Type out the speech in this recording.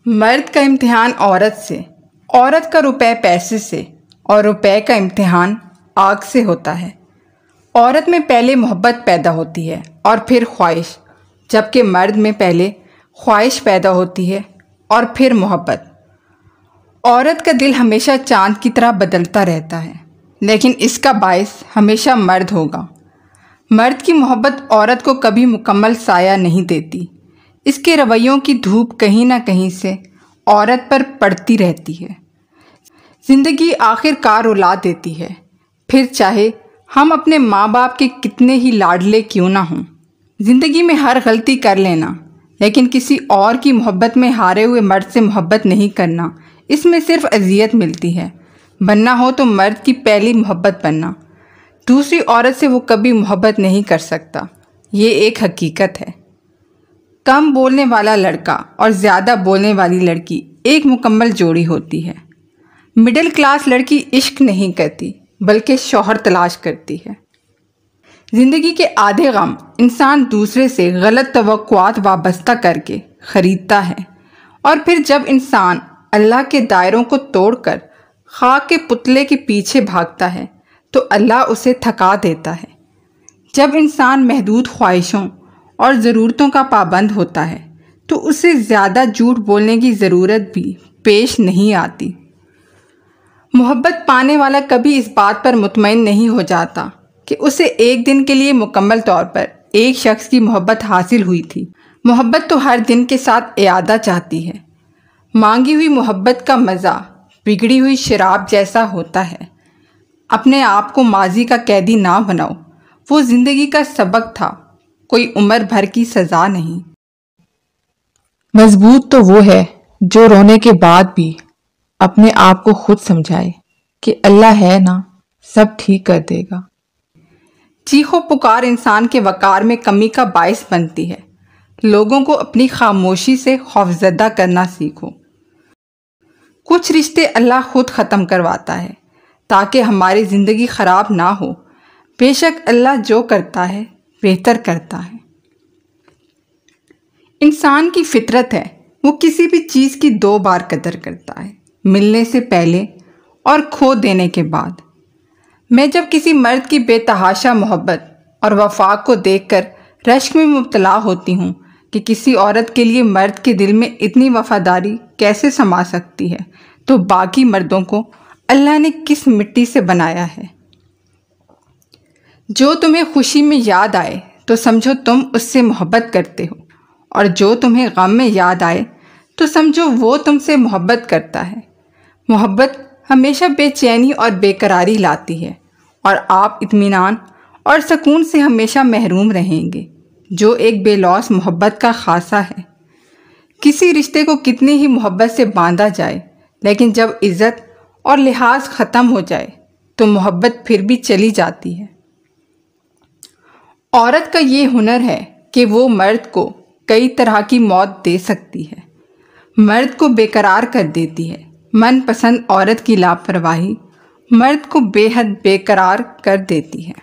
مرد کا امتحان عورت سے، عورت کا روپے پیسے سے اور روپے کا امتحان آگ سے ہوتا ہے۔ عورت میں پہلے محبت پیدا ہوتی ہے اور پھر خواہش، جبکہ مرد میں پہلے خواہش پیدا ہوتی ہے اور پھر محبت۔ عورت کا دل ہمیشہ چاند کی طرح بدلتا رہتا ہے، لیکن اس کا باعث ہمیشہ مرد ہوگا۔ مرد کی محبت عورت کو کبھی مکمل سایہ نہیں دیتی، اس کے رویوں کی دھوپ کہیں نہ کہیں سے عورت پر پڑتی رہتی ہے۔ زندگی آخر کار رلا دیتی ہے، پھر چاہے ہم اپنے ماں باپ کے کتنے ہی لاڈلے کیوں نہ ہوں۔ زندگی میں ہر غلطی کر لینا، لیکن کسی اور کی محبت میں ہارے ہوئے مرد سے محبت نہیں کرنا، اس میں صرف اذیت ملتی ہے۔ بننا ہو تو مرد کی پہلی محبت بننا، دوسری عورت سے وہ کبھی محبت نہیں کر سکتا، یہ ایک حقیقت ہے۔ کم بولنے والا لڑکا اور زیادہ بولنے والی لڑکی ایک مکمل جوڑی ہوتی ہے۔ مڈل کلاس لڑکی عشق نہیں کرتی بلکہ شوہر تلاش کرتی ہے۔ زندگی کے آدھے غم انسان دوسرے سے غلط توقعات وابستہ کر کے خریدتا ہے، اور پھر جب انسان اللہ کے دائروں کو توڑ کر خاک کے پتلے کے پیچھے بھاگتا ہے تو اللہ اسے تھکا دیتا ہے۔ جب انسان محدود خواہشوں اور ضرورتوں کا پابند ہوتا ہے تو اسے زیادہ جھوٹ بولنے کی ضرورت بھی پیش نہیں آتی۔ محبت پانے والا کبھی اس بات پر مطمئن نہیں ہو جاتا کہ اسے ایک دن کے لیے مکمل طور پر ایک شخص کی محبت حاصل ہوئی تھی۔ محبت تو ہر دن کے ساتھ اعادہ چاہتی ہے۔ مانگی ہوئی محبت کا مزہ بگڑی ہوئی شراب جیسا ہوتا ہے۔ اپنے آپ کو ماضی کا قیدی نہ بناؤ، وہ زندگی کا سبق تھا، کوئی عمر بھر کی سزا نہیں۔ مضبوط تو وہ ہے جو رونے کے بعد بھی اپنے آپ کو خود سمجھائے کہ اللہ ہے نا، سب ٹھیک کر دے گا۔ چیخو پکار انسان کے وقار میں کمی کا باعث بنتی ہے۔ لوگوں کو اپنی خاموشی سے خوفزدہ کرنا سیکھو۔ کچھ رشتے اللہ خود ختم کرواتا ہے تاکہ ہماری زندگی خراب نہ ہو۔ بے شک اللہ جو کرتا ہے بہتر کرتا ہے۔ انسان کی فطرت ہے، وہ کسی بھی چیز کی دو بار قدر کرتا ہے، ملنے سے پہلے اور کھو دینے کے بعد۔ میں جب کسی مرد کی بے تحاشا محبت اور وفا کو دیکھ کر رشک میں مبتلا ہوتی ہوں کہ کسی عورت کے لیے مرد کے دل میں اتنی وفاداری کیسے سما سکتی ہے، تو باقی مردوں کو اللہ نے کس مٹی سے بنایا ہے۔ جو تمہیں خوشی میں یاد آئے تو سمجھو تم اس سے محبت کرتے ہو، اور جو تمہیں غم میں یاد آئے تو سمجھو وہ تم سے محبت کرتا ہے۔ محبت ہمیشہ بے چینی اور بے قراری لاتی ہے، اور آپ اطمینان اور سکون سے ہمیشہ محروم رہیں گے، جو ایک بے لوث محبت کا خاصہ ہے۔ کسی رشتے کو کتنی ہی محبت سے باندھا جائے، لیکن جب عزت اور لحاظ ختم ہو جائے تو محبت پھر بھی چلی جاتی ہے۔ عورت کا یہ ہنر ہے کہ وہ مرد کو کئی طرح کی موت دے سکتی ہے، مرد کو بے قرار کر دیتی ہے۔ من پسند عورت کی لاپرواہی مرد کو بے حد بے قرار کر دیتی ہے۔